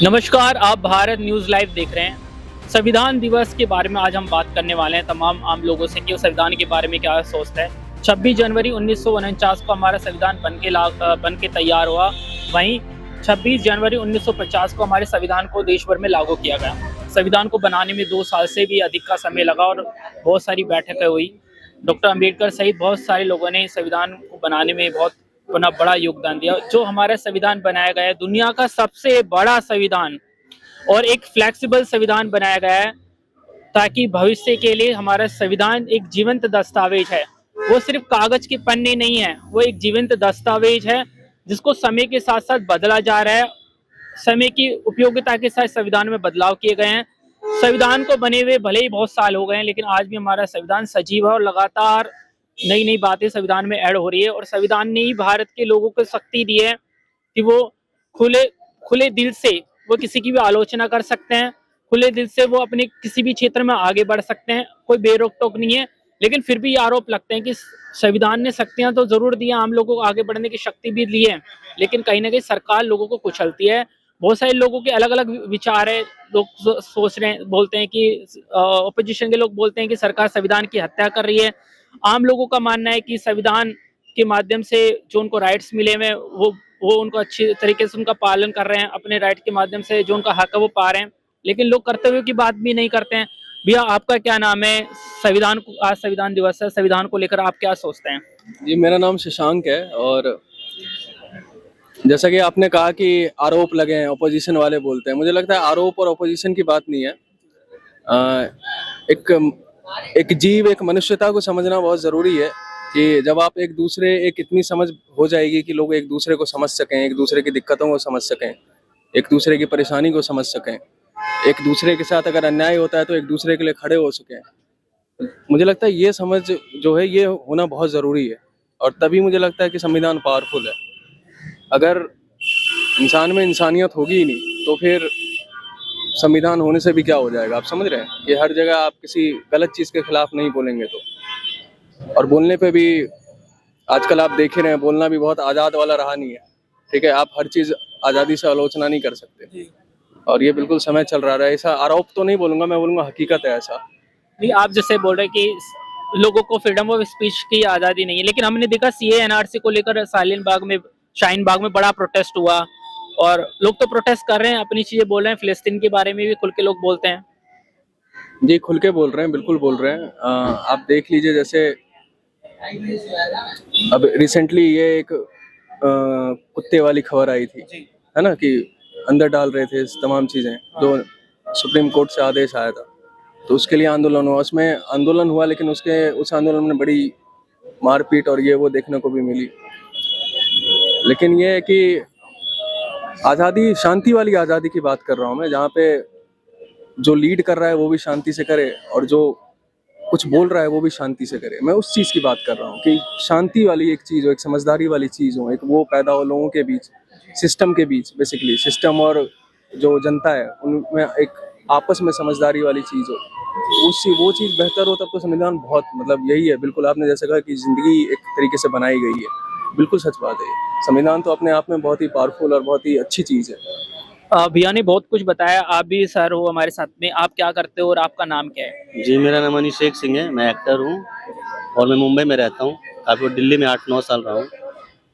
नमस्कार, आप Bharat news live देख रहे हैं। संविधान दिवस के बारे में आज हम बात करने वाले हैं तमाम आम लोगों से कि वो संविधान के बारे में क्या सोचते हैं। 26 जनवरी 1949 को हमारा संविधान बन के तैयार हुआ। वहीं 26 जनवरी 1950 को हमारे संविधान को देश भर में लागू किया गया। संविधान को बनाने में 2 साल से भी अधिक का समय लगा और बहुत सारी बैठकें हुई। डॉक्टर अम्बेडकर सहित बहुत सारे लोगों ने संविधान को बनाने में बहुत अपना बड़ा योगदान दिया। जो हमारा संविधान बनाया गया है, दुनिया का सबसे बड़ा संविधान और एक फ्लेक्सिबल संविधान बनाया गया है, ताकि भविष्य के लिए हमारा संविधान एक जीवंत दस्तावेज है। वो सिर्फ कागज के पन्ने नहीं है, वो एक जीवंत दस्तावेज है जिसको समय के साथ साथ बदला जा रहा है। समय की उपयोगिता के साथ संविधान में बदलाव किए गए हैं। संविधान को बने हुए भले ही बहुत साल हो गए हैं, लेकिन आज भी हमारा संविधान सजीव है और लगातार नई नई बातें संविधान में ऐड हो रही है। और संविधान ने ही भारत के लोगों को शक्ति दी है कि वो खुले खुले दिल से वो किसी की भी आलोचना कर सकते हैं। खुले दिल से वो अपने किसी भी क्षेत्र में आगे बढ़ सकते हैं। कोई बेरोक टोक नहीं है। लेकिन फिर भी आरोप लगते हैं कि संविधान ने शक्तियां तो जरूर दी, आम लोगों को आगे बढ़ने की शक्ति भी दी है, लेकिन कहीं ना कहीं सरकार लोगों को कुचलती है। बहुत सारे लोगों के अलग अलग विचार है। लोग सोच रहे हैं, बोलते हैं कि ऑपोजिशन के लोग बोलते हैं कि सरकार संविधान की हत्या कर रही है। आम लोगों का मानना है कि संविधान के माध्यम से जो उनको राइट्स मिले हुए वो उनको अच्छी तरीके से उनका पालन कर रहे हैं। अपने राइट के माध्यम से जो उनका हक है वो पा रहे हैं, लेकिन लोग कर्तव्यों की बात भी नहीं करते हैं। भैया, आपका क्या नाम है? आज संविधान दिवस है, संविधान को लेकर आप क्या सोचते हैं? जी, मेरा नाम शशांक है। और जैसा कि आपने कहा कि आरोप लगे हैं, अपोजिशन वाले बोलते हैं, मुझे लगता है आरोप और अपोजिशन की बात नहीं है। एक एक जीव, एक मनुष्यता को समझना बहुत ज़रूरी है कि जब आप एक इतनी समझ हो जाएगी कि लोग एक दूसरे को समझ सकें, एक दूसरे की दिक्कतों को समझ सकें, एक दूसरे की परेशानी को समझ सकें, एक दूसरे के साथ अगर अन्याय होता है तो एक दूसरे के लिए खड़े हो सकें। मुझे लगता है ये समझ जो है ये होना बहुत ज़रूरी है, और तभी मुझे लगता है कि संविधान पावरफुल है। अगर इंसान में इंसानियत होगी ही नहीं तो फिर संविधान होने से भी क्या हो जाएगा। आप समझ रहे हैं कि हर जगह आप किसी गलत चीज़ के खिलाफ नहीं बोलेंगे तो, और बोलने पे भी आजकल आप देख ही रहे हैं, बोलना भी बहुत आज़ाद वाला रहा नहीं है। ठीक है, आप हर चीज़ आज़ादी से आलोचना नहीं कर सकते, और ये बिल्कुल समय चल रहा है। ऐसा आरोप तो नहीं बोलूँगा, मैं बोलूँगा हकीकत है ऐसा। नहीं, आप जैसे बोल रहे हैं कि लोगों को फ्रीडम ऑफ स्पीच की आज़ादी नहीं है, लेकिन हमने देखा सीए एनआरसी को लेकर शाहीन बाग में बड़ा प्रोटेस्ट हुआ और लोग तो प्रोटेस्ट कर रहे हैं, अपनी चीजें बोल रहे हैं। फिलिस्तीन के बारे में भी खुल के लोग बोलते हैं। जी, खुल के बोल रहे हैं, बिल्कुल बोल रहे हैं। आप देख लीजिए, जैसे अब रिसेंटली ये एक कुत्ते वाली खबर आई थी, है ना, कि अंदर डाल रहे थे तमाम चीज़ें, जो सुप्रीम कोर्ट से आदेश आया था, तो उसके लिए आंदोलन हुआ। उसमें आंदोलन हुआ, लेकिन उस आंदोलन में बड़ी मारपीट और ये वो देखने को भी मिली। लेकिन ये है कि आज़ादी, शांति वाली आज़ादी की बात कर रहा हूँ मैं, जहाँ पे जो लीड कर रहा है वो भी शांति से करे और जो कुछ बोल रहा है वो भी शांति से करे। मैं उस चीज़ की बात कर रहा हूँ कि शांति वाली एक चीज़ हो, एक समझदारी वाली चीज़ हो, एक वो पैदा हो लोगों के बीच, सिस्टम के बीच। बेसिकली सिस्टम और जो जनता है उनमें एक आपस में समझदारी वाली चीज़ हो, वो चीज़ बेहतर हो, तब तो संविधान बहुत, मतलब यही है। बिल्कुल आपने जैसे कहा कि ज़िंदगी एक तरीके से बनाई गई है, बिल्कुल सच बात है। संविधान तो अपने आप में बहुत ही पावरफुल और बहुत ही अच्छी चीज़ है। भैया ने बहुत कुछ बताया। आप भी सर हो हमारे साथ में, आप क्या करते हो और आपका नाम क्या है? जी, मेरा नाम अनिशेक सिंह है। मैं एक्टर हूँ और मैं मुंबई में रहता हूँ। काफ़ी दिल्ली में 8-9 साल रहा हूँ।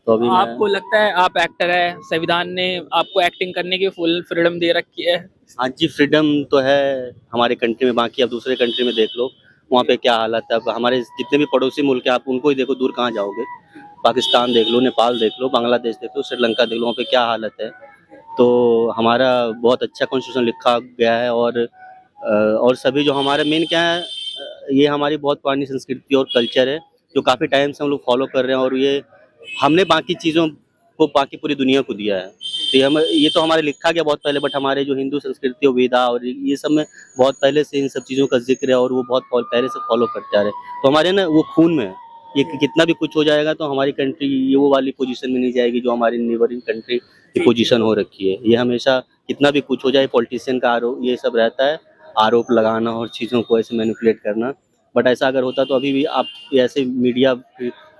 तो अभी आपको लगता है आप एक्टर है, संविधान ने आपको एक्टिंग करने की फुल फ्रीडम दे रखी है? हाँ जी, फ्रीडम तो है हमारे कंट्री में। बाकी आप दूसरे कंट्री में देख लो, वहाँ पे क्या हालत है। अब हमारे जितने भी पड़ोसी मुल्क हैं, आप उनको ही देखो, दूर कहाँ जाओगे। पाकिस्तान देख लो, नेपाल देख लो, बांग्लादेश देख लो, श्रीलंका देख लो, वहाँ पे क्या हालत है। तो हमारा बहुत अच्छा कॉन्स्टिट्यूशन लिखा गया है। और सभी जो हमारे मेन क्या है, ये हमारी बहुत पुरानी संस्कृति और कल्चर है जो काफ़ी टाइम से हम लोग फॉलो कर रहे हैं। और ये हमने बाकी चीज़ों को बाकी पूरी दुनिया को दिया है। तो ये तो हमारे लिखा गया बहुत पहले, बट हमारे जो हिंदू संस्कृति और वेदा और ये सब में बहुत पहले से इन सब चीज़ों का जिक्र है और वो बहुत पहले से फॉलो करते आ रहे हैं। तो हमारे ना वो खून में है। ये कितना भी कुछ हो जाएगा तो हमारी कंट्री ये वो वाली पोजीशन में नहीं जाएगी जो हमारी नेबरिंग कंट्री की पोजीशन हो रखी है। ये हमेशा कितना भी कुछ हो जाए, पॉलिटिशियन का आरोप ये सब रहता है, आरोप लगाना और चीज़ों को ऐसे मैनिपुलेट करना। बट ऐसा अगर होता तो अभी भी आप ऐसे मीडिया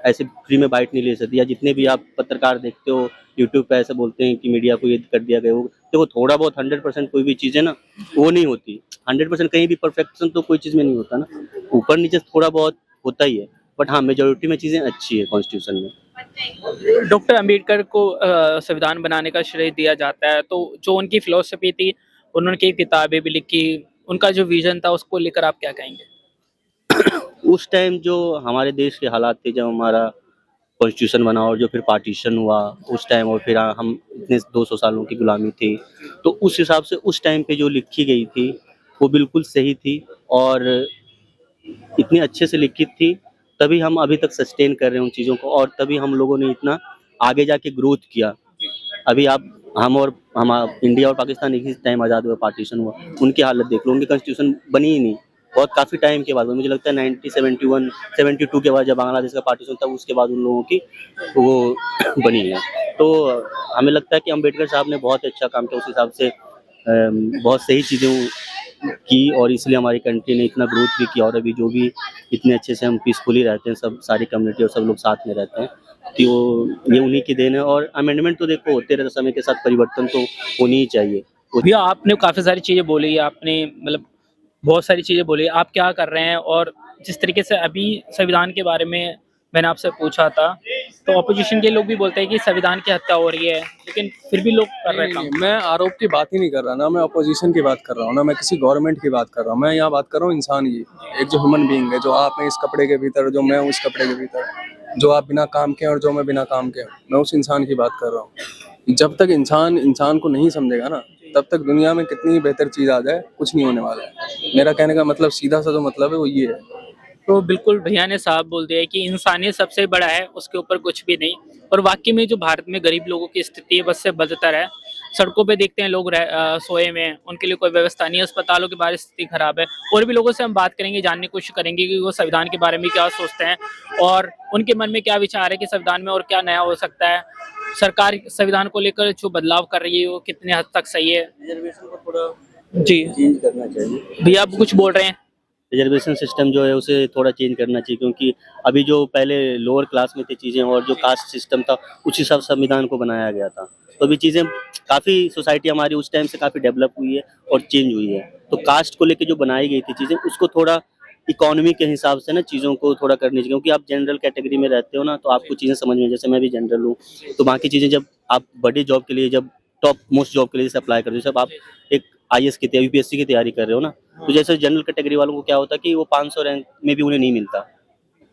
ऐसे फ्री में बाइट नहीं ले सकते। या जितने भी आप पत्रकार देखते हो यूट्यूब पे ऐसे बोलते हैं कि मीडिया को ये कर दिया गया, वो देखो थोड़ा बहुत 100% कोई भी चीज़ है ना वो नहीं होती। 100% कहीं भी परफेक्शन तो कोई चीज़ में नहीं होता ना, ऊपर नीचे थोड़ा बहुत होता ही है, बट हाँ मेजोरिटी में चीज़ें अच्छी है कॉन्स्टिट्यूशन में। डॉक्टर अंबेडकर को संविधान बनाने का श्रेय दिया जाता है, तो जो उनकी फिलॉसफी थी, उन्होंने कई किताबें भी लिखी, उनका जो विजन था उसको लेकर आप क्या कहेंगे? उस टाइम जो हमारे देश के हालात थे, जब हमारा कॉन्स्टिट्यूशन बना और जो फिर पार्टीशन हुआ उस टाइम, और फिर हम इतने 200 सालों की गुलामी थी, तो उस हिसाब से उस टाइम पे जो लिखी गई थी वो बिल्कुल सही थी और इतनी अच्छे से लिखित थी, तभी हम अभी तक सस्टेन कर रहे हैं उन चीज़ों को, और तभी हम लोगों ने इतना आगे जाके ग्रोथ किया। अभी आप हम इंडिया और पाकिस्तान एक ही टाइम आज़ाद हुआ, पार्टीशन हुआ, उनकी हालत देख लो, उनकी कॉन्स्टिट्यूशन बनी ही नहीं। बहुत काफ़ी टाइम के बाद, मुझे लगता है 1971 72 के बाद जब बांग्लादेश का पार्टीशन था, उसके बाद उन लोगों की वो बनी है। तो हमें लगता है कि अम्बेडकर साहब ने बहुत अच्छा काम किया, उस हिसाब से बहुत सही चीज़ें की, और इसलिए हमारी कंट्री ने इतना ग्रोथ भी किया, और अभी जो भी इतने अच्छे से हम पीसफुली रहते हैं, सब सारी कम्युनिटी और सब लोग साथ में रहते हैं, तो ये उन्हीं की देन है। और अमेंडमेंट तो देखो होते रहते, समय के साथ परिवर्तन तो होनी ही चाहिए। भैया आपने काफ़ी सारी चीज़ें बोली, आपने मतलब बहुत सारी चीज़ें बोली, आप क्या कर रहे हैं? और जिस तरीके से अभी संविधान के बारे में मैंने आपसे पूछा था, तो ऑपोजिशन के लोग भी बोलते हैं कि संविधान की हत्या हो रही है, लेकिन फिर भी लोग कर रहे हैं काम। मैं आरोप की बात ही नहीं कर रहा ना, मैं अपोजिशन की बात कर रहा हूँ ना, मैं किसी गवर्नमेंट की बात कर रहा हूँ। मैं यहाँ बात कर रहा हूँ इंसान की, एक जो ह्यूमन बीइंग है, जो आप हैं इस कपड़े के भीतर, जो मैं हूँ इस कपड़े के भीतर, जो आप बिना काम के और जो मैं बिना काम के हूँ, मैं उस इंसान की बात कर रहा हूँ। जब तक इंसान को नहीं समझेगा ना, तब तक दुनिया में कितनी ही बेहतर चीज़ आ जाए कुछ नहीं होने वाला है। मेरा कहने का मतलब सीधा सा जो मतलब है वो ये है। तो बिल्कुल भैया ने साफ बोल दिया है कि इंसानियत सबसे बड़ा है, उसके ऊपर कुछ भी नहीं। और वाकई में जो भारत में गरीब लोगों की स्थिति है बस से बदतर है। सड़कों पे देखते हैं लोग सोए हुए हैं, उनके लिए कोई व्यवस्था नहीं है, अस्पतालों की बारे स्थिति खराब है। और भी लोगों से हम बात करेंगे, जानने की कोशिश करेंगे कि वो संविधान के बारे में क्या सोचते हैं और उनके मन में क्या विचार है कि संविधान में और क्या नया हो सकता है। सरकार संविधान को लेकर जो बदलाव कर रही है वो कितने हद तक सही है। रिजर्वेशन को थोड़ा जी चेंज करना चाहिए। भैया आप कुछ बोल रहे हैं? रिजर्वेशन सिस्टम जो है उसे थोड़ा चेंज करना चाहिए, क्योंकि अभी जो पहले लोअर क्लास में थी चीज़ें, और जो कास्ट सिस्टम था उस हिसाब से संविधान को बनाया गया था, तो अभी चीज़ें काफ़ी, सोसाइटी हमारी उस टाइम से काफ़ी डेवलप हुई है और चेंज हुई है। तो कास्ट को लेकर जो बनाई गई थी चीज़ें, उसको थोड़ा इकोनॉमी के हिसाब से ना चीज़ों को थोड़ा करनी चाहिए, क्योंकि आप जनरल कैटेगरी में रहते हो ना, तो आपको चीज़ें समझ में, जैसे मैं भी जनरल हूँ, तो बाकी चीज़ें जब आप बड़ी जॉब के लिए, जब टॉप मोस्ट जॉब के लिए जैसे अप्लाई करते हो, जब आप एक IAS की तैयारी, UPSC की तैयारी कर रहे हो ना, तो जैसे जनरल कैटेगरी वालों को क्या होता है कि वो 500 रैंक में भी उन्हें नहीं मिलता,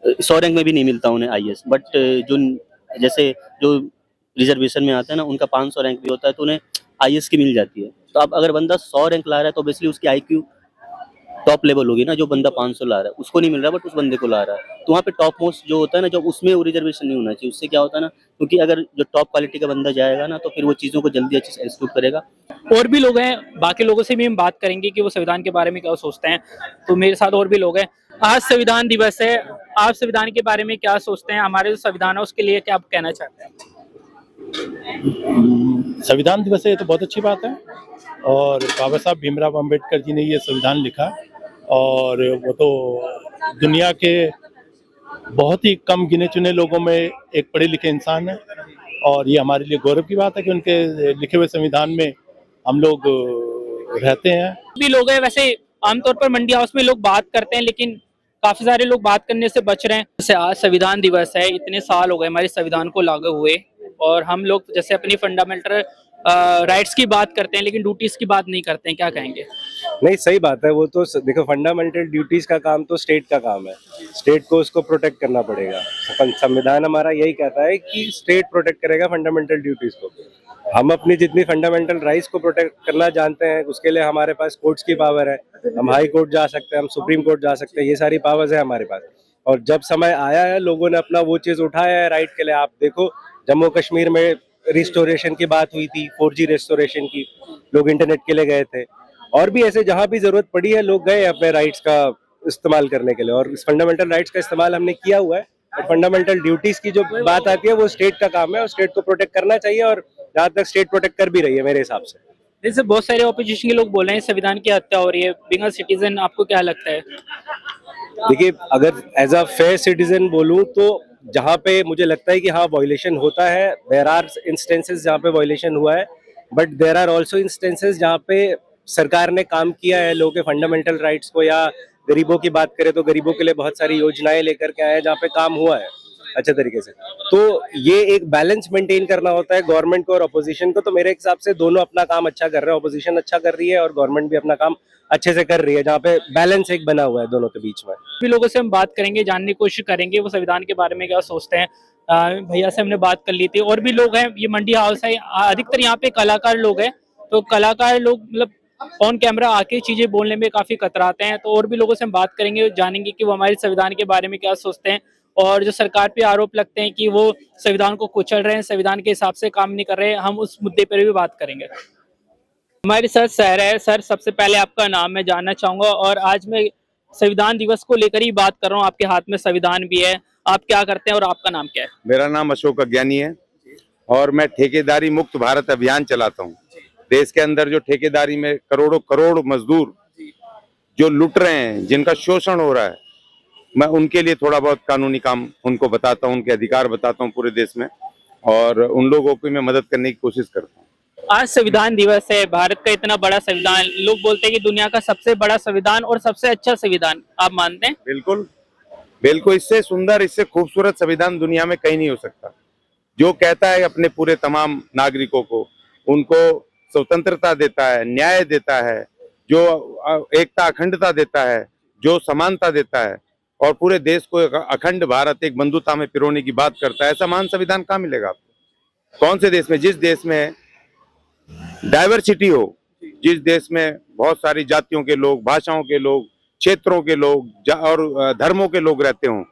100 रैंक में भी नहीं मिलता उन्हें IAS, बट जो जैसे जो रिजर्वेशन में आता है ना, उनका 500 रैंक भी होता है, तो उन्हें IAS की मिल जाती है। तो अब अगर बंदा 100 रैंक ला रहा है तो ऑब्वियसली उसकी IQ टॉप लेवल होगी ना, जो बंदा 500 ला रहा है उसको नहीं मिल रहा, बट उस बंदे को ला रहा है, तो वहाँ पे टॉप मोस्ट जो होता है ना, जब उसमें वो रिजर्वेशन नहीं होना चाहिए। उससे क्या होता है ना, क्योंकि अगर जो टॉप क्वालिटी का बंदा जाएगा ना, तो फिर वो चीज़ों को जल्दी अच्छे से एक्सक्यूट करेगा। और भी लोग हैं, बाकी लोगों से भी हम बात करेंगे कि वो संविधान के बारे में क्या सोचते हैं। तो मेरे साथ और भी लोग हैं। आज संविधान दिवस है, आप संविधान के बारे में क्या सोचते हैं? हमारे जो संविधान है उसके लिए क्या आप कहना चाहते हैं? संविधान दिवस है, ये तो बहुत अच्छी बात है, और बाबा साहब भीमराव अंबेडकर जी ने ये संविधान लिखा, और वो तो दुनिया के बहुत ही कम गिने चुने लोगों में एक पढ़े लिखे इंसान है, और ये हमारे लिए गौरव की बात है कि उनके लिखे हुए संविधान में हम लोग रहते हैं। भी लोग हैं, वैसे आमतौर पर मंडी हाउस में लोग बात करते हैं, लेकिन काफी सारे लोग बात करने से बच रहे हैं। जैसे आज संविधान दिवस है, इतने साल हो गए हमारे संविधान को लागू हुए, और हम लोग जैसे अपनी फंडामेंटल राइट्स की बात करते हैं लेकिन ड्यूटीज की बात नहीं करते हैं, क्या कहेंगे? नहीं, सही बात है। वो तो देखो, फंडामेंटल ड्यूटीज का काम तो स्टेट का काम है, स्टेट को उसको प्रोटेक्ट करना पड़ेगा। संविधान हमारा यही कहता है कि स्टेट प्रोटेक्ट करेगा फंडामेंटल ड्यूटीज को। हम अपनी जितनी फंडामेंटल राइट्स को प्रोटेक्ट करना जानते हैं, उसके लिए हमारे पास कोर्ट्स की पावर है, हम हाई कोर्ट जा सकते हैं, हम सुप्रीम कोर्ट जा सकते हैं, ये सारी पावर्स है हमारे पास। और जब समय आया है, लोगों ने अपना वो चीज उठाया है राइट के लिए। आप देखो, जम्मू कश्मीर में रिस्टोरेशन की बात हुई थी, 4G रिस्टोरेशन की, लोग इंटरनेट के लिए गए थे, और भी ऐसे जहां भी जरूरत पड़ी है लोग गए अपने राइट्स का इस्तेमाल करने के लिए, और इस फंडामेंटल राइट्स का इस्तेमाल हमने किया हुआ है। और फंडामेंटल ड्यूटीज की जो बात आती है, वो स्टेट का काम है, और स्टेट को प्रोटेक्ट करना चाहिए, और जहाँ तक स्टेट प्रोटेक्ट कर भी रही है मेरे हिसाब से। जैसे बहुत सारे ऑपोजिशन के लोग बोल रहे हैं संविधान की हत्या हो रही है, बीइंग अ सिटीजन आपको क्या लगता है? देखिए, अगर एज अ फेयर सिटीजन बोलूं तो जहाँ पे मुझे लगता है कि हाँ वायलेशन होता है, देयर आर इंस्टेंसेस जहाँ पे वायलेशन हुआ है, but there are also instances जहाँ पे सरकार ने काम किया है लोगों के फंडामेंटल राइट्स को, या गरीबों की बात करें तो गरीबों के लिए बहुत सारी योजनाएं लेकर के आए हैं जहाँ पे काम हुआ है अच्छे तरीके से। तो ये एक बैलेंस मेंटेन करना होता है गवर्नमेंट को और अपोजिशन को। तो मेरे हिसाब से दोनों अपना काम अच्छा कर रहे हैं, अपोजिशन अच्छा कर रही है और गवर्नमेंट भी अपना काम अच्छे से कर रही है, जहाँ पे बैलेंस एक बना हुआ है दोनों के बीच में। भी लोगों से हम बात करेंगे, जानने की कोशिश करेंगे वो संविधान के बारे में क्या सोचते हैं। भैया से हमने बात कर ली थी, और भी लोग हैं, ये मंडी हाउस है, अधिकतर यहाँ पे कलाकार लोग हैं। तो कलाकार लोग मतलब ऑन कैमरा आके चीजें बोलने में काफी कतराते हैं। तो और भी लोगों से हम बात करेंगे, जानेंगे कि वो हमारे संविधान के बारे में क्या सोचते हैं, और जो सरकार पे आरोप लगते हैं कि वो संविधान को कुचल रहे हैं, संविधान के हिसाब से काम नहीं कर रहे हैं, हम उस मुद्दे पर भी बात करेंगे। हमारे साथ सर है। सर, सबसे पहले आपका नाम मैं जानना चाहूंगा, और आज मैं संविधान दिवस को लेकर ही बात कर रहा हूँ। आपके हाथ में संविधान भी है, आप क्या करते हैं और आपका नाम क्या है? मेरा नाम अशोक अज्ञानी है और मैं ठेकेदारी मुक्त भारत अभियान चलाता हूँ। देश के अंदर जो ठेकेदारी में करोड़ों करोड़ मजदूर जो लुट रहे हैं, जिनका शोषण हो रहा है, मैं उनके लिए थोड़ा बहुत कानूनी काम उनको बताता हूँ, उनके अधिकार बताता हूँ पूरे देश में, और उन लोगों की मैं मदद करने की कोशिश करता हूँ। आज संविधान दिवस है, भारत का इतना बड़ा संविधान, लोग बोलते हैं कि दुनिया का सबसे बड़ा संविधान और सबसे अच्छा संविधान, आप मानते हैं? बिल्कुल बिल्कुल, इससे सुंदर, इससे खूबसूरत संविधान दुनिया में कहीं नहीं हो सकता। जो कहता है अपने पूरे तमाम नागरिकों को, उनको स्वतंत्रता देता है, न्याय देता है, जो एकता अखंडता देता है, जो समानता देता है, और पूरे देश को अखंड भारत एक बंधुता में पिरोने की बात करता है, ऐसा महान संविधान कहाँ मिलेगा आपको? कौन से देश में? जिस देश में डाइवर्सिटी हो, जिस देश में बहुत सारी जातियों के लोग, भाषाओं के लोग, क्षेत्रों के लोग और धर्मों के लोग रहते हों,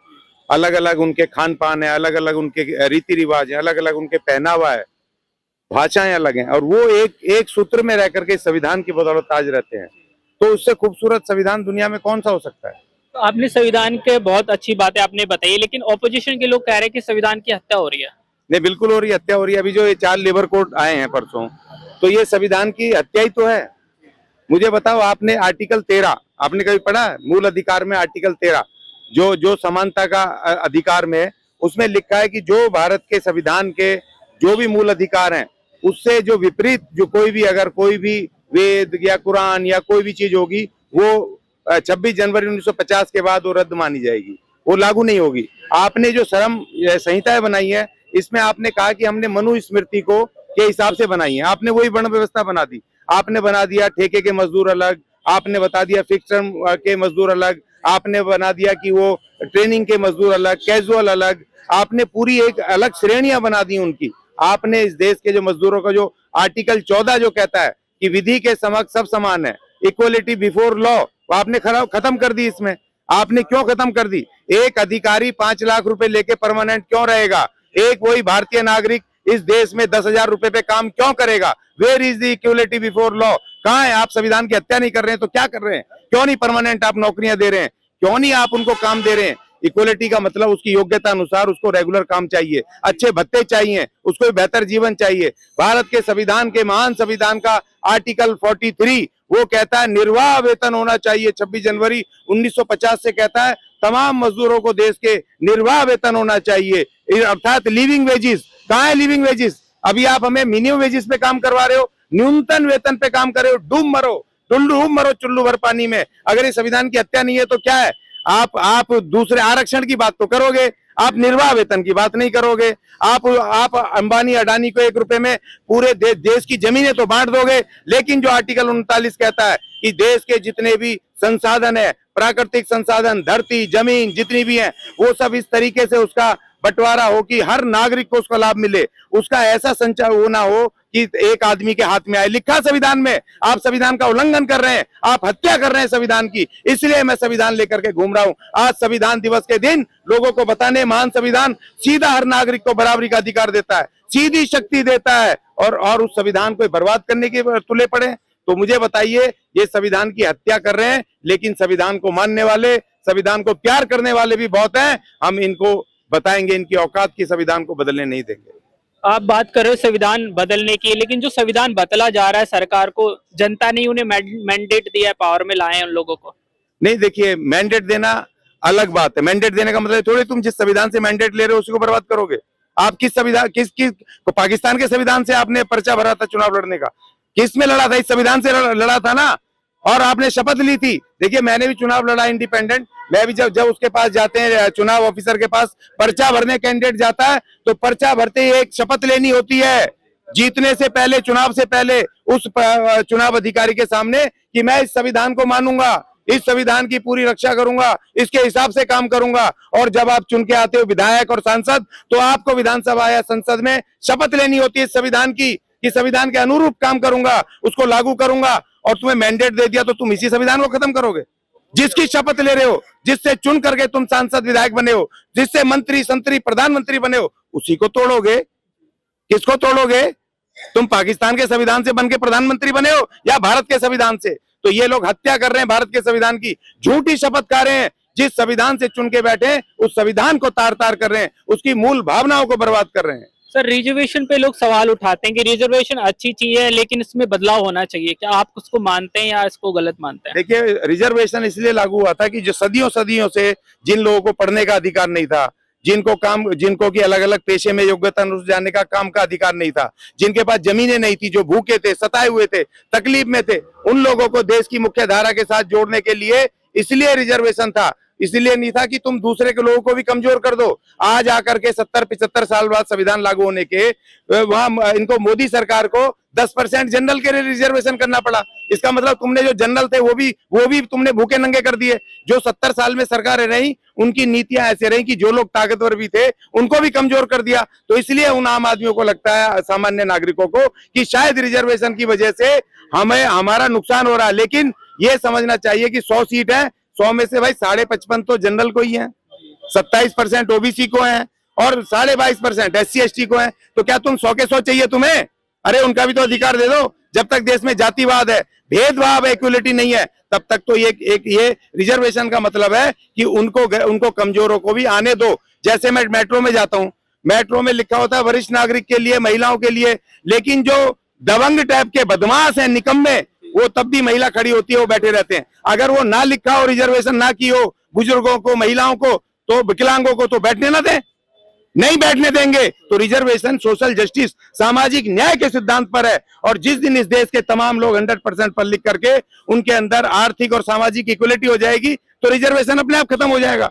अलग अलग उनके खान पान है, अलग अलग उनके रीति रिवाज है, अलग अलग उनके पहनावा है, भाषाएं अलग हैं, और वो एक सूत्र में रह करके संविधान की बदौलत आज रहते हैं। तो उससे खूबसूरत संविधान दुनिया में कौन सा हो सकता है? तो आपने संविधान के बहुत अच्छी बातें आपने बताई, लेकिन ऑपोजिशन के लोग कह रहे हैं कि संविधान की हत्या हो रही है। नहीं, बिल्कुल हो रही है, हत्या हो रही है। अभी जो ये 4 लेबर कोड आए हैं परसों, तो ये संविधान की हत्या ही तो है। मुझे बताओ, आपने आर्टिकल 13 आपने कभी पढ़ा? मूल अधिकार में आर्टिकल 13 जो समानता का अधिकार में, उसमें लिखा है कि जो भारत के संविधान के जो भी मूल अधिकार हैं, उससे जो विपरीत जो कोई भी, अगर कोई भी वेद या कुरान या कोई भी चीज होगी, वो 26 जनवरी 1950 के बाद वो रद्द मानी जाएगी, वो लागू नहीं होगी। आपने जो श्रम संहिताएं बनाई है, इसमें आपने कहा कि हमने मनुस्मृति को के हिसाब से बनाई है। आपने वही वर्ण व्यवस्था बना दी। आपने बना दिया ठेके के मजदूर अलग, आपने बता दिया फिक्स टर्म के मजदूर अलग, आपने बना दिया कि वो ट्रेनिंग के मजदूर अलग, कैजुअल अलग, आपने पूरी एक अलग श्रेणियां बना दी उनकी। आपने इस देश के जो मजदूरों का जो आर्टिकल 14 जो कहता है कि विधि के समक्ष सब समान है, इक्वलिटी बिफोर लॉ, आपने खत्म कर दी। इसमें आपने क्यों खत्म कर दी? एक अधिकारी 5 लाख रुपए लेके परमानेंट क्यों रहेगा? एक वही भारतीय नागरिक इस देश में 10,000 रुपए पे काम क्यों करेगा? Where is the equality before law? कहाँ है? आप संविधान की हत्या नहीं कर रहे हैं तो क्या कर रहे हैं? क्यों नहीं परमानेंट आप नौकरियां दे रहे हैं? क्यों नहीं आप उनको काम दे रहे हैं? इक्वलिटी का मतलब उसकी योग्यता अनुसार उसको रेगुलर काम चाहिए, अच्छे भत्ते चाहिए, उसको बेहतर जीवन चाहिए। भारत के संविधान के, महान संविधान का आर्टिकल 43 वो कहता है निर्वाह वेतन होना चाहिए। 26 जनवरी 1950 से कहता है तमाम मजदूरों को देश के निर्वाह वेतन होना चाहिए, अर्थात लिविंग वेजिस। कहाँ है लिविंग वेजिस? अभी आप हमें मिनिमम वेजिस पे काम करवा रहे हो, न्यूनतम वेतन पे काम कर रहे हो। डूब मरो चुल्लू भर पानी में। अगर ये संविधान की हत्या नहीं है तो क्या है? आप दूसरे आरक्षण की बात तो करोगे, आप निर्वाह वेतन की बात नहीं करोगे। आप अंबानी अडानी को 1 रुपए में पूरे देश की जमीनें तो बांट दोगे, लेकिन जो आर्टिकल 39 कहता है कि देश के जितने भी संसाधन है, प्राकृतिक संसाधन, धरती, जमीन जितनी भी है, वो सब इस तरीके से उसका बंटवारा हो कि हर नागरिक को उसका लाभ मिले, उसका ऐसा संचार होना हो कि एक आदमी के हाथ में आए। लिखा संविधान में। आप संविधान का उल्लंघन कर रहे हैं, आप हत्या कर रहे हैं संविधान की। इसलिए मैं संविधान लेकर के घूम रहा हूं। आज संविधान दिवस के दिन लोगों को बताने, महान संविधान सीधा हर नागरिक को बराबरी का अधिकार देता है, सीधी शक्ति देता है, और उस संविधान को बर्बाद करने के तुले पड़े। तो मुझे बताइए, ये संविधान की हत्या कर रहे हैं, लेकिन संविधान को मानने वाले, संविधान को प्यार करने वाले भी बहुत हैं। हम इनको बताएंगे इनकी औकात की, संविधान को बदलने नहीं देंगे। आप बात कर रहे हो संविधान बदलने की, लेकिन जो संविधान बदला जा रहा है सरकार को, जनता ने उन्हें मैंडेट दिया है, पावर में लाए हैं उन लोगों को। नहीं, देखिए, मैंडेट देना अलग बात है। मैंडेट देने का मतलब थोड़ी तुम जिस संविधान से मैंडेट ले रहे हो उसी को बर्बाद करोगे। आप किस संविधान किस पाकिस्तान के संविधान से आपने पर्चा भरा था चुनाव लड़ने का? किस में लड़ा था? इस संविधान से लड़ा था ना। और आपने शपथ ली थी। देखिए मैंने भी चुनाव लड़ा इंडिपेंडेंट। मैं भी जब उसके पास जाते हैं, चुनाव ऑफिसर के पास पर्चा भरने कैंडिडेट जाता है, तो पर्चा भरते ही एक शपथ लेनी होती है जीतने से पहले, चुनाव से पहले, उस चुनाव अधिकारी के सामने कि मैं इस संविधान को मानूंगा, इस संविधान की पूरी रक्षा करूंगा, इसके हिसाब से काम करूंगा। और जब आप चुन के आते हो विधायक और सांसद, तो आपको विधानसभा या संसद में शपथ लेनी होती है संविधान की कि संविधान के अनुरूप काम करूंगा, उसको लागू करूंगा। और तुम्हें मैंडेट दे दिया तो तुम इसी संविधान को खत्म करोगे। जिसकी शपथ ले रहे हो, जिससे चुन करके तुम सांसद विधायक बने हो, जिससे मंत्री संतरी प्रधानमंत्री बने हो, उसी को तोड़ोगे। किसको तोड़ोगे? तुम पाकिस्तान के संविधान से बन के प्रधानमंत्री बने हो या भारत के संविधान से? तो ये लोग हत्या कर रहे हैं भारत के संविधान की, झूठी शपथ खा रहे हैं। जिस संविधान से चुन के बैठे उस संविधान को तार तार कर रहे हैं, उसकी मूल भावनाओं को बर्बाद कर रहे हैं। सर रिजर्वेशन पे लोग सवाल उठाते हैं कि रिजर्वेशन अच्छी चीज है लेकिन इसमें बदलाव होना चाहिए, क्या आप उसको मानते हैं या इसको गलत मानते हैं? देखिए रिजर्वेशन इसलिए लागू हुआ था कि जो सदियों सदियों से जिन लोगों को पढ़ने का अधिकार नहीं था, जिनको की अलग अलग पेशे में योग्यता अनुसार जाने का काम का अधिकार नहीं था, जिनके पास जमीनें नहीं थी, जो भूखे थे, सताए हुए थे, तकलीफ में थे, उन लोगों को देश की मुख्य धारा के साथ जोड़ने के लिए इसलिए रिजर्वेशन था। इसलिए नहीं था कि तुम दूसरे के लोगों को भी कमजोर कर दो। आज आकर के 70-75 साल बाद संविधान लागू होने के वहां इनको मोदी सरकार को 10% जनरल के लिए रिजर्वेशन करना पड़ा। इसका मतलब तुमने जो जनरल थे वो भी तुमने भूखे नंगे कर दिए। जो 70 साल में सरकारें रही उनकी नीतियां ऐसे रही कि जो लोग ताकतवर भी थे उनको भी कमजोर कर दिया। तो इसलिए उन आम आदमियों को लगता है, सामान्य नागरिकों को, कि शायद रिजर्वेशन की वजह से हमारा नुकसान हो रहा है। लेकिन ये समझना चाहिए कि 100 सीट है, 100 में से भाई 55.5 तो जनरल को ही है, 27% ओबीसी को है और 22.5% SC/ST को है। तो क्या तुम 100 के 100 चाहिए तुम्हें? अरे उनका भी तो अधिकार दे दो। जब तक देश में जातिवाद है, भेदभाव है, इक्वलिटी नहीं है, तब तक तो ये रिजर्वेशन का मतलब है कि उनको कमजोरों को भी आने दो। जैसे मैं मेट्रो में जाता हूँ, मेट्रो में लिखा होता है वरिष्ठ नागरिक के लिए, महिलाओं के लिए, लेकिन जो दबंग टाइप के बदमाश हैं, निकम्मे, वो तब भी महिला खड़ी होती है, वो बैठे रहते हैं। अगर वो ना लिखा हो, रिजर्वेशन ना की हो बुजुर्गों को, महिलाओं को, तो विकलांगों को तो बैठने ना दें, नहीं बैठने देंगे। तो रिजर्वेशन सोशल जस्टिस, सामाजिक न्याय के सिद्धांत पर है। और जिस दिन इस देश के तमाम लोग 100% पर लिख करके उनके अंदर आर्थिक और सामाजिक इक्वलिटी हो जाएगी, तो रिजर्वेशन अपने आप खत्म हो जाएगा।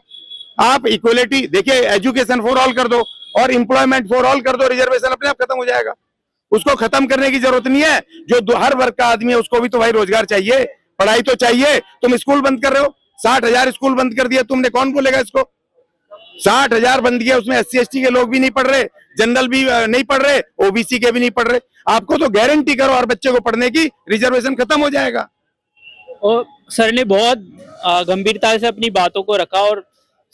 आप इक्वलिटी देखिए, एजुकेशन फॉर ऑल कर दो और एम्प्लॉयमेंट फॉर ऑल कर दो, रिजर्वेशन अपने आप खत्म हो जाएगा। उसको खत्म करने की जरूरत नहीं है। जो हर वर्ग का आदमी है उसको भी तो भाई रोजगार चाहिए, पढ़ाई तो चाहिए। तुम स्कूल बंद कर रहे हो, 60,000 स्कूल बंद कर दिया तुमने, कौन बोलेगा इसको? 60,000 बंद किया, उसमें SC/ST के लोग भी नहीं पढ़ रहे, जनरल भी नहीं पढ़ रहे, ओबीसी के भी नहीं पढ़ रहे। आपको तो गारंटी करो हर बच्चे को पढ़ने की, रिजर्वेशन खत्म हो जाएगा। और सर ने बहुत गंभीरता से अपनी बातों को रखा और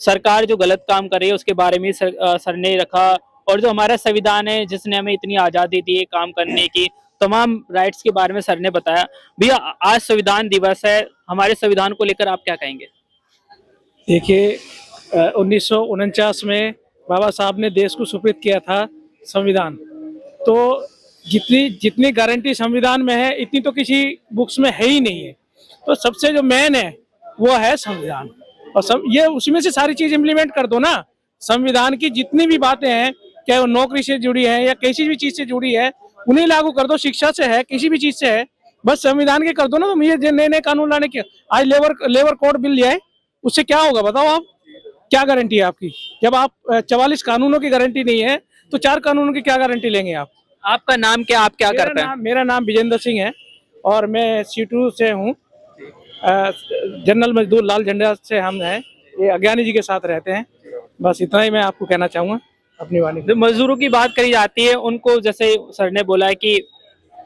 सरकार जो गलत काम कर रही है उसके बारे में सर ने रखा। और जो हमारा संविधान है जिसने हमें इतनी आज़ादी दी है काम करने की, तमाम राइट्स के बारे में सर ने बताया। भैया आज संविधान दिवस है, हमारे संविधान को लेकर आप क्या कहेंगे? देखिए 1949 में बाबा साहब ने देश को सुपुर्द किया था संविधान। तो जितनी गारंटी संविधान में है इतनी तो किसी बुक्स में है ही नहीं है। तो सबसे जो मेन है वो है संविधान, और ये उसमें से सारी चीज इम्प्लीमेंट कर दो ना। संविधान की जितनी भी बातें हैं, चाहे वो नौकरी से जुड़ी है या किसी भी चीज से जुड़ी है, उन्हें लागू कर दो। शिक्षा से है, किसी भी चीज से है, बस संविधान के कर दो ना। तुम ये नए नए कानून लाने के, आज लेबर कोड बिल लिया है, उससे क्या होगा बताओ आप? क्या गारंटी है आपकी? जब आप 44 कानूनों की गारंटी नहीं है तो 4 कानूनों की क्या गारंटी लेंगे आप? आपका नाम क्या, आप क्या करते हैं? मेरा नाम विजेंद्र सिंह है और मैं C2 से हूँ। जनरल मजदूर लाल झंडा से हम हैं, ये अज्ञानी जी के साथ रहते हैं। बस इतना ही मैं आपको कहना चाहूँगा अपनी वाणी। जो मजदूरों की बात करी जाती है उनको, जैसे सर ने बोला है कि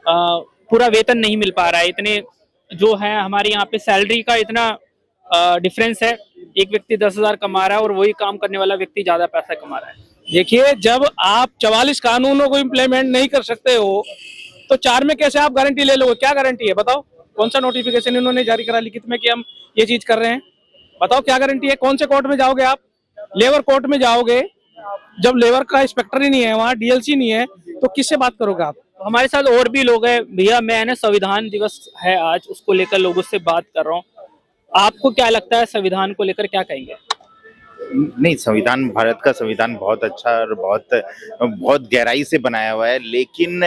पूरा वेतन नहीं मिल पा रहा है, इतने जो है हमारे यहाँ पे सैलरी का इतना डिफरेंस है। एक व्यक्ति 10,000 कमा रहा है और वही काम करने वाला व्यक्ति ज्यादा पैसा कमा रहा है। देखिए, जब आप 44 कानूनों को इम्प्लीमेंट नहीं कर सकते हो तो 4 में कैसे आप गारंटी ले लोगे? क्या गारंटी है बताओ? कौन सा नोटिफिकेशन इन्होंने जारी करा लिखित में कि हम ये चीज कर रहे हैं? बताओ क्या गारंटी है? कौन से कोर्ट में जाओगे आप? लेबर कोर्ट में जाओगे, जब लेबर का इंस्पेक्टर ही नहीं है, वहाँ DLC नहीं है, तो किससे बात करोगे आप? तो हमारे साथ और भी लोग हैं। भैया मैं ना संविधान दिवस है आज, उसको लेकर लोगों से बात कर रहा हूँ। आपको क्या लगता है संविधान को लेकर क्या कहेंगे? नहीं, संविधान, भारत का संविधान बहुत अच्छा और बहुत गहराई से बनाया हुआ है, लेकिन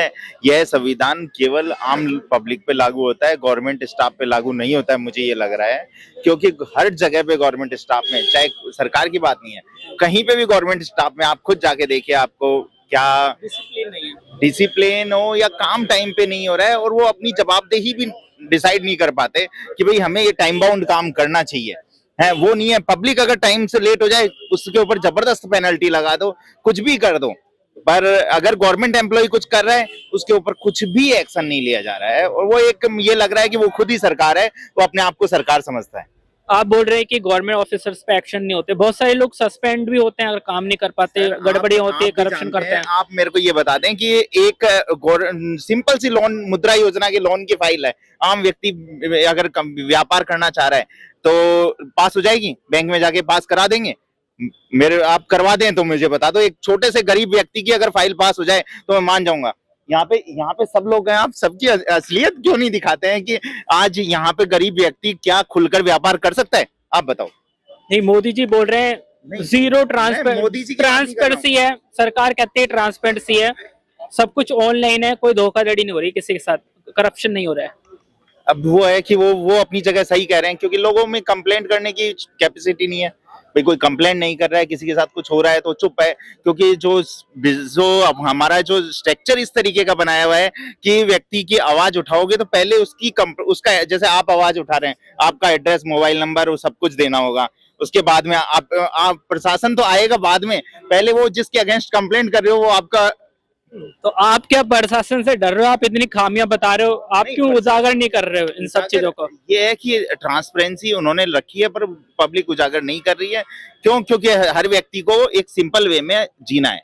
यह संविधान केवल आम पब्लिक पे लागू होता है, गवर्नमेंट स्टाफ पे लागू नहीं होता है, मुझे ये लग रहा है। क्योंकि हर जगह पे गवर्नमेंट स्टाफ में, चाहे सरकार की बात नहीं है, कहीं पे भी गवर्नमेंट स्टाफ में आप खुद जाके देखिए, आपको क्या डिसिप्लिन नहीं है। डिसिप्लिन हो या काम टाइम पे नहीं हो रहा है, और वो अपनी जवाबदेही भी डिसाइड नहीं कर पाते कि भाई हमें ये टाइम बाउंड काम करना चाहिए, है वो नहीं है। पब्लिक अगर टाइम से लेट हो जाए उसके ऊपर जबरदस्त पेनल्टी लगा दो, कुछ भी कर दो, पर अगर गवर्नमेंट एम्प्लॉय कुछ कर रहा है उसके ऊपर कुछ भी एक्शन नहीं लिया जा रहा है, और वो एक ये लग रहा है कि वो खुद ही सरकार है, वो अपने आप को सरकार समझता है। आप बोल रहे हैं कि गवर्नमेंट ऑफिसर्स पे एक्शन नहीं होते, बहुत सारे लोग सस्पेंड भी होते हैं अगर काम नहीं कर पाते, गड़बड़ियां होती है, आप भी करप्शन जानते करते हैं। आप मेरे को ये बता दें कि एक सिंपल सी लोन, मुद्रा योजना के लोन की फाइल है, आम व्यक्ति अगर व्यापार करना चाह रहा है तो पास हो जाएगी, बैंक में जाके पास करा देंगे। मेरे आप करवा दें तो मुझे बता दो, एक छोटे से गरीब व्यक्ति की अगर फाइल पास हो जाए तो मैं मान जाऊंगा। यहाँ पे सब लोग हैं, आप सबकी असलियत क्यों नहीं दिखाते हैं कि आज यहाँ पे गरीब व्यक्ति क्या खुलकर व्यापार कर सकता है, आप बताओ। नहीं, मोदी जी बोल रहे हैं नहीं, जीरो मैं मोदी जी की बात नहीं कर रहा हूँ। ट्रांसपेरेंसी है, सरकार कहती है ट्रांसपेरेंसी है, सब कुछ ऑनलाइन है, कोई धोखाधड़ी नहीं हो रही किसी के साथ, करप्शन नहीं हो रहा है। अब वो है कि वो अपनी जगह सही कह रहे हैं, क्योंकि लोगों में कंप्लेंट करने की कैपेसिटी नहीं है। भाई कोई कंप्लेंट नहीं कर रहा है, किसी के साथ कुछ हो रहा है तो चुप है, क्योंकि जो अब हमारा जो स्ट्रक्चर इस तरीके का बनाया हुआ है कि व्यक्ति की आवाज उठाओगे तो पहले उसका, जैसे आप आवाज उठा रहे हैं, आपका एड्रेस, मोबाइल नंबर, वो सब कुछ देना होगा। उसके बाद में आप प्रशासन तो आएगा बाद में, पहले वो जिसके अगेंस्ट कंप्लेंट कर रहे हो वो आपका। तो आप क्या प्रशासन से डर रहे हो? आप इतनी खामियां बता रहे हो, आप क्यों उजागर नहीं कर रहे हो इन सब चीजों को? ये है कि ट्रांसपेरेंसी उन्होंने रखी है पर पब्लिक उजागर नहीं कर रही है। क्यों? क्योंकि हर व्यक्ति को एक सिंपल वे में जीना है।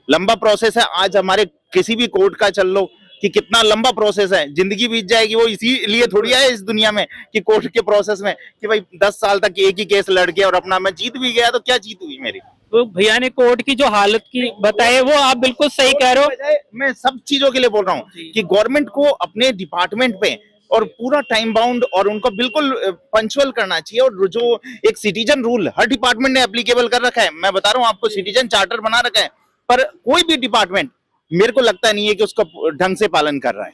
लंबा प्रोसेस है, आज हमारे किसी भी कोर्ट का चल लो कि कितना लंबा प्रोसेस है, जिंदगी बीत जाएगी। वो इसीलिए थोड़ी है इस दुनिया में कि कोर्ट के प्रोसेस में कि भाई 10 साल तक एक ही केस लड़ के और अपना मैं जीत भी गया तो क्या जीत हुई मेरी। तो भैया ने कोर्ट की जो हालत की बताए वो आप बिल्कुल सही कह रहे हो। मैं सब चीजों के लिए बोल रहा हूँ कि गवर्नमेंट को अपने डिपार्टमेंट पे और पूरा टाइम बाउंड और उनको बिल्कुल पंचुअल करना चाहिए। और जो एक सिटीजन रूल हर डिपार्टमेंट ने एप्लीकेबल कर रखा है, मैं बता रहा हूँ आपको, सिटीजन चार्टर बना रखा है, पर कोई भी डिपार्टमेंट मेरे को लगता नहीं है कि उसका ढंग से पालन कर रहा है।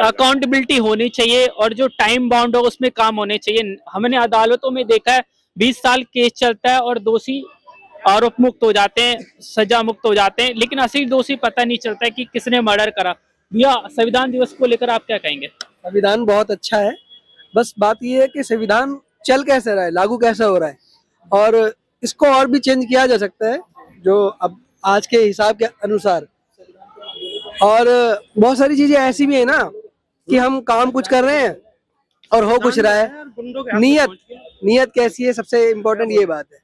अकाउंटेबिलिटी होनी चाहिए और जो टाइम बाउंड हो उसमें काम होने चाहिए। हमने अदालतों में देखा है 20 साल केस चलता है और दोषी आरोप मुक्त हो जाते हैं, सजा मुक्त हो जाते हैं, लेकिन असली दोषी पता नहीं चलता है कि किसने मर्डर करा। भैया संविधान दिवस को लेकर आप क्या कहेंगे? संविधान बहुत अच्छा है, बस बात ये है कि संविधान चल कैसे रहा है, लागू कैसे हो रहा है, और इसको और भी चेंज किया जा सकता है जो अब आज के हिसाब के अनुसार। और बहुत सारी चीजें ऐसी भी है ना कि हम काम कुछ कर रहे हैं और हो कुछ रहा है। नीयत कैसी है, सबसे इम्पोर्टेंट ये बात है।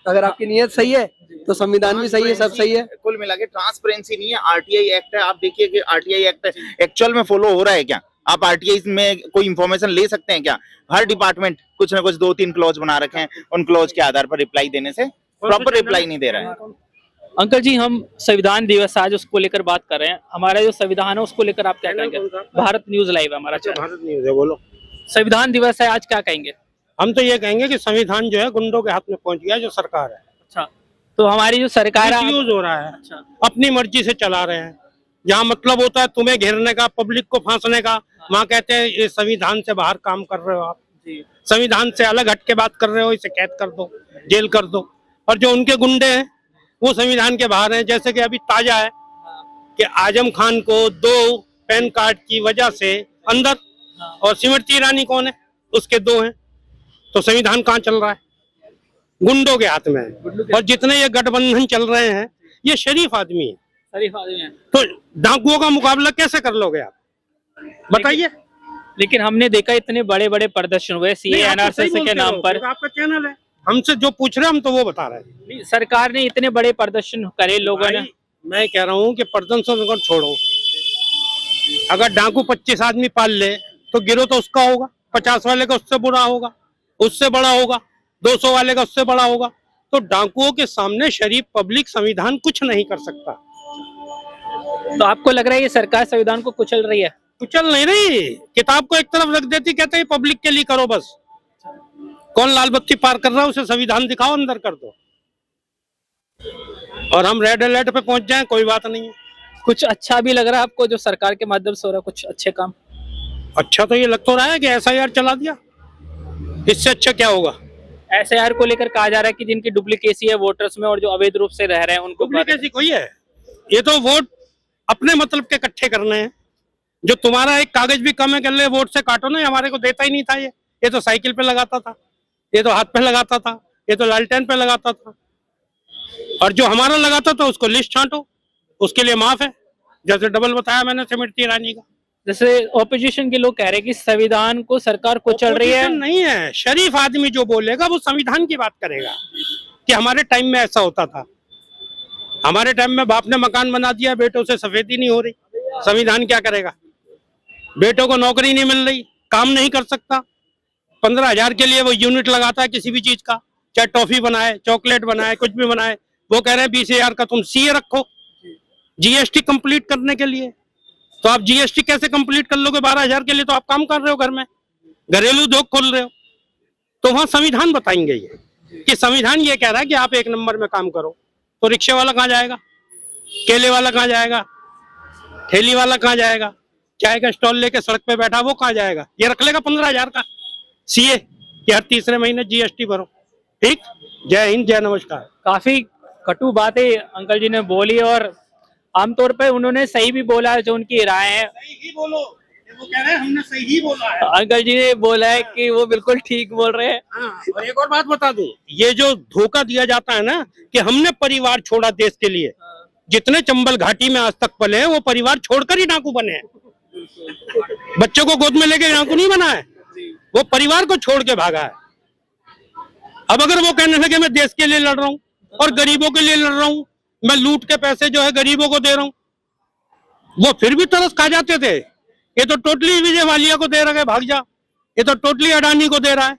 अगर आपकी नीयत सही है तो संविधान भी सही है, सब सही है। कुल मिला के ट्रांसपेरेंसी नहीं है। आरटीआई एक्ट है, आप देखिए कि आरटीआई एक्ट एक्चुअल में फॉलो हो रहा है क्या? आप आरटीआई में कोई इंफॉर्मेशन ले सकते हैं क्या? हर डिपार्टमेंट कुछ ना कुछ 2-3 क्लॉज बना रखे हैं, उन क्लॉज के आधार पर रिप्लाई देने से प्रॉपर रिप्लाई नहीं दे रहा है। अंकल जी, हम संविधान दिवस आज उसको लेकर बात कर रहे हैं, हमारा जो संविधान है उसको लेकर आप क्या कहेंगे? भारत न्यूज लाइव है हमारा चैनल। भारत न्यूज है, बोलो। संविधान दिवस है आज, क्या कहेंगे? हम तो ये कहेंगे कि संविधान जो है गुंडों के हाथ में पहुंच गया, जो सरकार है। अच्छा, तो हमारी जो सरकार है यूज हो रहा है। अच्छा, अपनी मर्जी से चला रहे हैं। जहाँ मतलब होता है तुम्हें घेरने का, पब्लिक को फांसने का, वहाँ कहते हैं ये संविधान से बाहर काम कर रहे हो आप, संविधान से अलग हट के बात कर रहे हो, इसे कैद कर दो, जेल कर दो। और जो उनके गुंडे हैं वो संविधान के बाहर हैं। जैसे कि अभी ताजा है कि आजम खान को 2 पैन कार्ड की वजह से अंदर, और स्मृति ईरानी कौन है, उसके 2 हैं। तो संविधान कहाँ चल रहा है? गुंडों के हाथ में है। और जितने ये गठबंधन चल रहे हैं ये शरीफ आदमी है, शरीफ आदमी है, तो डाकुओं का मुकाबला कैसे कर लोगे आप, बताइए? लेकिन हमने देखा इतने बड़े बड़े प्रदर्शन हुए सीए एनआरसी के नाम पर। आपका चैनल है, हमसे जो पूछ रहे हैं हम तो वो बता रहे हैं। सरकार ने इतने बड़े प्रदर्शन करे लोगों ने। मैं कह रहा हूँ कि प्रदर्शन को छोड़ो, अगर डाकू 25 आदमी पाल ले तो गिरो तो उसका होगा, 50 वाले का उससे बुरा होगा, उससे बड़ा होगा, 200 वाले का उससे बड़ा होगा। तो डाकुओं के सामने शरीफ पब्लिक संविधान कुछ नहीं कर सकता। तो आपको लग रहा है ये सरकार संविधान को कुचल रही है? कुचल नहीं रही, किताब को एक तरफ रख देती, कहते हैं पब्लिक के लिए करो बस। कौन लाल बत्ती पार कर रहा है उसे संविधान दिखाओ, अंदर कर दो, और हम रेड अलर्ट पे पहुंच जाएं, कोई बात नहीं है। कुछ अच्छा भी लग रहा है आपको जो सरकार के माध्यम से हो रहा है, कुछ अच्छे काम? अच्छा तो ये लग तो रहा है कि SIR चला दिया, इससे अच्छा क्या होगा? SIR को लेकर कहा जा रहा है कि जिनकी डुप्लीकेसी है वोटर्स में और जो अवैध रूप से रह रहे हैं उनको डुप्लीकेसी कोई है? ये तो वोट अपने मतलब के इकट्ठे करने हैं। जो तुम्हारा एक कागज भी कम है कर ले, वोट से काटो ना, हमारे को देता ही नहीं था। ये तो साइकिल पे लगाता था, ये तो हाथ पे लगाता था, ये तो लालटेन पे लगाता था, और जो हमारा लगाता था उसको लिस्ट छांटो, उसके लिए माफ है। जैसे डबल बताया मैंने सिमरती ईरानी का। जैसे ऑपोजिशन के लोग कह रहे हैं कि संविधान को सरकार को चल रही है। Opposition नहीं है, शरीफ आदमी जो बोलेगा वो संविधान की बात करेगा कि हमारे टाइम में ऐसा होता था, हमारे टाइम में बाप ने मकान बना दिया, बेटों से सफेदी नहीं हो रही, संविधान क्या करेगा? बेटों को नौकरी नहीं मिल रही, काम नहीं कर सकता, 15,000 के लिए वो यूनिट लगाता है किसी भी चीज का, चाहे टॉफी बनाए, चॉकलेट बनाए, कुछ भी बनाए, वो कह रहे हैं 20,000 का तुम CA रखो GST कंप्लीट करने के लिए। तो आप GST कैसे कंप्लीट कर लोगे 12,000 के लिए? तो आप काम कर रहे हो, घर में घरेलू उद्योग खोल रहे हो। तो वहां संविधान बताएंगे ये कि संविधान ये कह रहा है कि आप 1 नंबर में काम करो। तो रिक्शे वाला कहाँ जाएगा? केले वाला कहाँ जाएगा? ठेली वाला कहाँ जाएगा? चाय का स्टॉल लेके सड़क पे बैठा वो कहाँ जाएगा? ये रख लेगा 15,000 का CA कि हर तीसरे महीने GST भरो। ठीक, जय हिंद, जय नमस्कार। काफी कटु बातें अंकल जी ने बोली और आमतौर पर उन्होंने सही भी बोला है, जो उनकी राय है। सही ही बोलो, वो कह रहे हैं हमने सही ही बोला है। अंकल जी ने बोला है कि वो बिल्कुल ठीक बोल रहे हैं। हाँ, और एक और बात बता दूं, ये जो धोखा दिया जाता है ना कि हमने परिवार छोड़ा देश के लिए, जितने चंबल घाटी में आज तक पले हैं वो परिवार छोड़कर ही डाकू बने हैं। बच्चों को गोद में लेके डाकू नहीं बना है, वो परिवार को छोड़ के भागा है। अब अगर वो कहने लगे मैं देश के लिए लड़ रहा हूँ और गरीबों के लिए लड़ रहा हूँ, मैं लूट के पैसे जो है गरीबों को दे रहा हूँ, वो फिर भी तरस खा जाते थे। ये तो टोटली विजय माल्या को दे रहा है, भाग जा, ये तो टोटली अडानी को दे रहा है।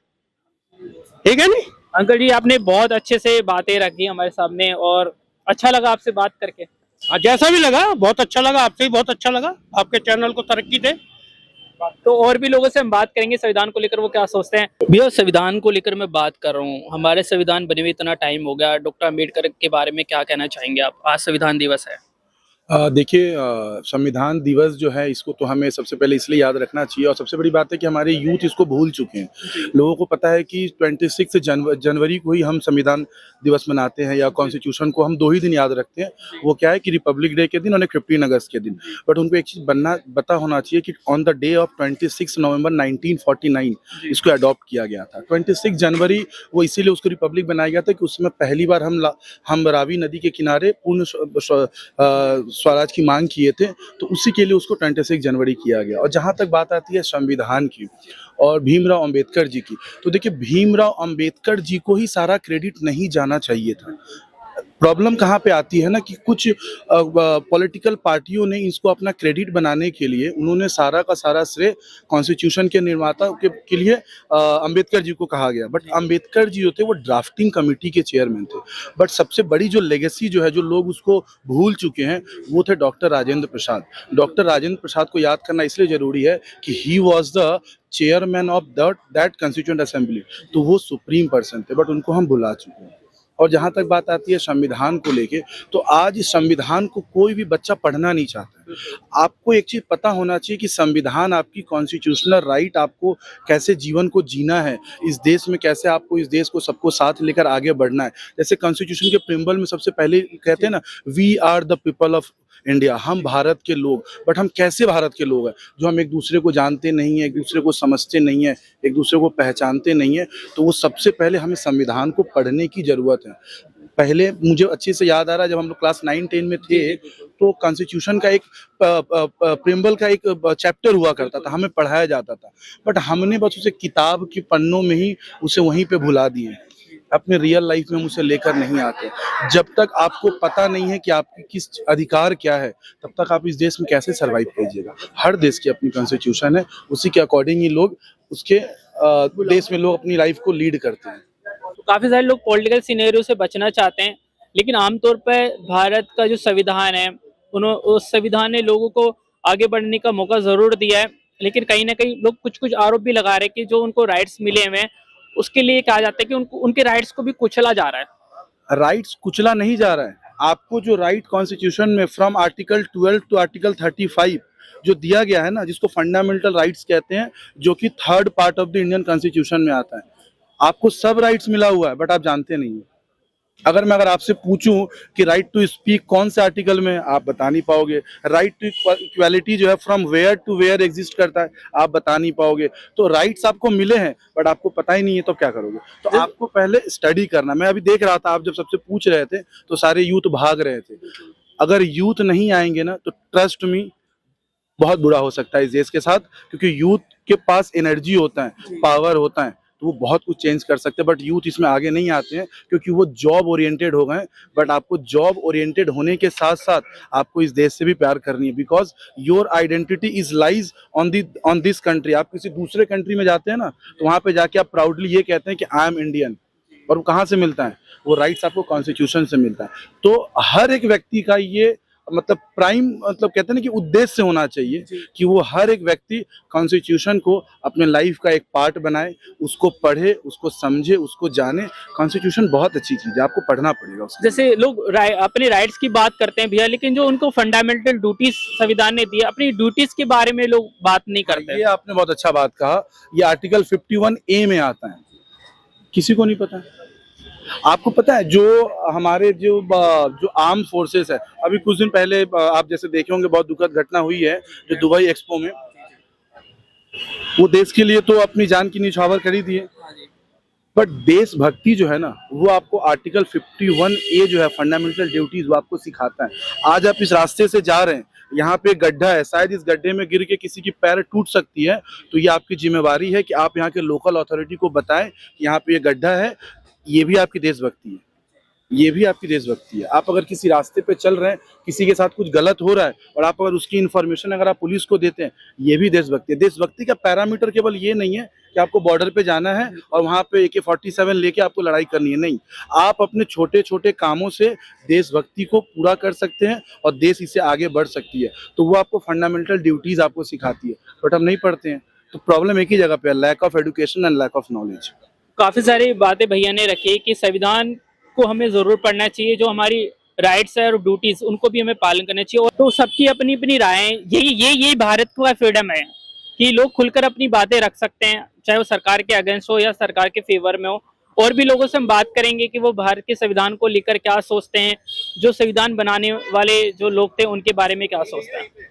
ठीक है नहीं अंकल जी, आपने बहुत अच्छे से बातें रखी हमारे सामने और अच्छा लगा आपसे बात करके। हाँ, जैसा भी लगा बहुत अच्छा लगा, आपसे भी बहुत अच्छा लगा, आपके चैनल को तरक्की दे। तो और भी लोगों से हम बात करेंगे संविधान को लेकर वो क्या सोचते हैं। भैया, संविधान को लेकर मैं बात कर रहा हूँ, हमारे संविधान बने हुए इतना टाइम हो गया, डॉक्टर अम्बेडकर के बारे में क्या कहना चाहेंगे आप? आज संविधान दिवस है। देखिए, संविधान दिवस जो है इसको तो हमें सबसे पहले इसलिए याद रखना चाहिए, और सबसे बड़ी बात है कि हमारे यूथ इसको भूल चुके हैं। लोगों को पता है कि 26 जनवरी को ही हम संविधान दिवस मनाते हैं, या कॉन्स्टिट्यूशन को हम 2 ही दिन याद रखते हैं। वो क्या है कि रिपब्लिक डे के दिन और 15 अगस्त के दिन। बट उनको एक चीज़ पता होना चाहिए कि ऑन द डे ऑफ 26 नवंबर 1949 इसको अडॉप्ट किया गया था। 26 जनवरी वो इसीलिए उसको रिपब्लिक बनाया गया था कि उसमें पहली बार हम रावी नदी के किनारे पूर्ण स्वराज की मांग किए थे, तो उसी के लिए उसको 26 जनवरी किया गया। और जहाँ तक बात आती है संविधान की और भीमराव अंबेडकर जी की, तो देखिए भीमराव अंबेडकर जी को ही सारा क्रेडिट नहीं जाना चाहिए था। प्रॉब्लम कहाँ पे आती है ना कि कुछ पॉलिटिकल पार्टियों ने इसको अपना क्रेडिट बनाने के लिए उन्होंने सारा का सारा श्रेय कॉन्स्टिट्यूशन के निर्माता के लिए अंबेडकर जी को कहा गया। बट अंबेडकर जी जो थे वो ड्राफ्टिंग कमेटी के चेयरमैन थे। बट सबसे बड़ी जो लेगेसी जो है, जो लोग उसको भूल चुके हैं, वो थे डॉक्टर राजेंद्र प्रसाद। डॉक्टर राजेंद्र प्रसाद को याद करना इसलिए जरूरी है कि he was the chairman of that constituent assembly. तो वो सुप्रीम पर्सन थे, बट उनको हम भुला चुके हैं। और जहाँ तक बात आती है संविधान को लेके, तो आज इस संविधान को कोई भी बच्चा पढ़ना नहीं चाहता। आपको एक चीज़ पता होना चाहिए कि संविधान आपकी कॉन्स्टिट्यूशनल राइट, आपको कैसे जीवन को जीना है इस देश में, कैसे आपको इस देश को सबको साथ लेकर आगे बढ़ना है। जैसे कॉन्स्टिट्यूशन के प्रिम्बल में सबसे पहले कहते हैं ना, we are the people of India, हम भारत के लोग। बट हम कैसे भारत के लोग हैं? जो हम एक दूसरे को जानते नहीं है, एक दूसरे को समझते नहीं है, एक दूसरे को पहचानते नहीं है। तो वो सबसे पहले हमें संविधान को पढ़ने की जरूरत है। पहले मुझे अच्छे से याद आ रहा है, जब हम लोग क्लास 9-10 में थे तो कॉन्स्टिट्यूशन का एक प्रिम्बल का एक चैप्टर हुआ करता था, हमें पढ़ाया जाता था। बट हमने बस उसे किताब के पन्नों में ही उसे वहीं पे भुला दिए। अपने रियल लाइफ में हम उसे लेकर नहीं आते। जब तक आपको पता नहीं है कि आपकी किस अधिकार क्या है, तब तक आप इस देश में कैसे सर्वाइव कीजिएगा। हर देश की अपनी कॉन्स्टिट्यूशन है, उसी के अकॉर्डिंग ही लोग उसके देश में लोग अपनी लाइफ को लीड करते हैं। तो काफी सारे लोग पॉलिटिकल सिनेरियो से बचना चाहते हैं, लेकिन आमतौर पर भारत का जो संविधान है, उस संविधान ने लोगों को आगे बढ़ने का मौका जरूर दिया है। लेकिन कहीं ना कहीं लोग कुछ आरोप भी लगा रहे हैं कि जो उनको राइट्स मिले हुए हैं उसके लिए कहा जाता है कि उनको उनके राइट्स को भी कुचला जा रहा है। राइट्स कुचला नहीं जा रहा है। आपको जो राइट कॉन्स्टिट्यूशन में फ्रॉम आर्टिकल 12 टू आर्टिकल 35 जो दिया गया है ना, जिसको फंडामेंटल राइट्स कहते हैं, जो कि 3rd part of the Indian constitution में आता है, आपको सब राइट्स मिला हुआ है, बट आप जानते नहीं है। अगर आपसे पूछूं कि राइट टू स्पीक कौन से आर्टिकल में, आप बता नहीं पाओगे। राइट टू इक्वालिटी जो है from where to where exist करता है, आप बता नहीं पाओगे। तो राइट्स आपको मिले हैं बट आपको पता ही नहीं है, तो क्या करोगे? तो आपको पहले स्टडी करना। मैं अभी देख रहा था, आप जब सबसे पूछ रहे थे तो सारे यूथ भाग रहे थे। अगर यूथ नहीं आएंगे ना तो ट्रस्ट मी बहुत बुरा हो सकता है इस देश के साथ, क्योंकि यूथ के पास एनर्जी होता है, पावर होता है, तो वो बहुत कुछ चेंज कर सकते हैं। बट यूथ इसमें आगे नहीं आते हैं क्योंकि वो जॉब ओरिएंटेड हो गए। बट आपको जॉब ओरिएंटेड होने के साथ साथ आपको इस देश से भी प्यार करनी है, because your identity is lies on this country. आप किसी दूसरे कंट्री में जाते हैं ना, तो वहाँ पे जाके आप प्राउडली ये कहते हैं कि आई एम इंडियन। और वो कहाँ से मिलता है? वो राइट्स आपको कॉन्स्टिट्यूशन से मिलता है। तो हर एक व्यक्ति का ये मतलब प्राइम मतलब कहते हैं ना कि उद्देश्य होना चाहिए कि वो हर एक व्यक्ति कॉन्स्टिट्यूशन को अपने लाइफ का एक पार्ट बनाए, उसको पढ़े, उसको समझे, उसको जाने। कॉन्स्टिट्यूशन बहुत अच्छी चीज है, आपको पढ़ना पड़ेगा उसको। जैसे लोग अपने राइट्स की बात करते हैं भैया, लेकिन जो उनको फंडामेंटल ड्यूटीज संविधान ने दी, अपनी ड्यूटीज के बारे में लोग बात नहीं करते। ये आपने बहुत अच्छा बात कहा। ये आर्टिकल 51A में आता है, किसी को नहीं पता। आपको पता है जो हमारे जो आर्म फोर्सेस है, अभी कुछ दिन पहले आप जैसे देखे होंगे बहुत दुखद घटना हुई है जो दुबई एक्सपो में, वो देश के लिए तो अपनी जान की न्यौछावर कर ही दी है। बट देशभक्ति जो है ना, वो आपको आर्टिकल 51A जो है फंडामेंटल ड्यूटीज, वो आपको सिखाता है। आज आप इस रास्ते से जा रहे हैं, यहाँ पे गड्ढा है, शायद इस गड्ढे में गिर के किसी की पैर टूट सकती है, तो ये आपकी जिम्मेवारी है कि आप यहाँ के लोकल अथॉरिटी को बताएं कि यहाँ पे ये गड्ढा है। ये भी आपकी देशभक्ति है, ये भी आपकी देशभक्ति है। आप अगर किसी रास्ते पे चल रहे हैं, किसी के साथ कुछ गलत हो रहा है और आप अगर उसकी इन्फॉर्मेशन अगर आप पुलिस को देते हैं, ये भी देशभक्ति है। देशभक्ति का पैरामीटर केवल ये नहीं है कि आपको बॉर्डर पे जाना है और वहाँ पे AK-47 लेके आपको लड़ाई करनी है, नहीं। आप अपने छोटे छोटे कामों से देशभक्ति को पूरा कर सकते हैं और देश इससे आगे बढ़ सकती है। तो वो आपको फंडामेंटल ड्यूटीज आपको सिखाती है, बट हम नहीं पढ़ते हैं। तो प्रॉब्लम एक ही जगह पे है, lack of education and lack of knowledge. काफी सारी बातें भैया ने रखी कि संविधान को हमें जरूर पढ़ना चाहिए, जो हमारी राइट्स है और ड्यूटीज उनको भी हमें पालन करना चाहिए। और तो सबकी अपनी अपनी राय, यही भारत का फ्रीडम है कि लोग खुलकर अपनी बातें रख सकते हैं, चाहे वो सरकार के अगेंस्ट हो या सरकार के फेवर में हो। और भी लोगों से हम बात करेंगे कि वो भारत के संविधान को लेकर क्या सोचते हैं, जो संविधान बनाने वाले जो लोग थे उनके बारे में क्या सोचते हैं।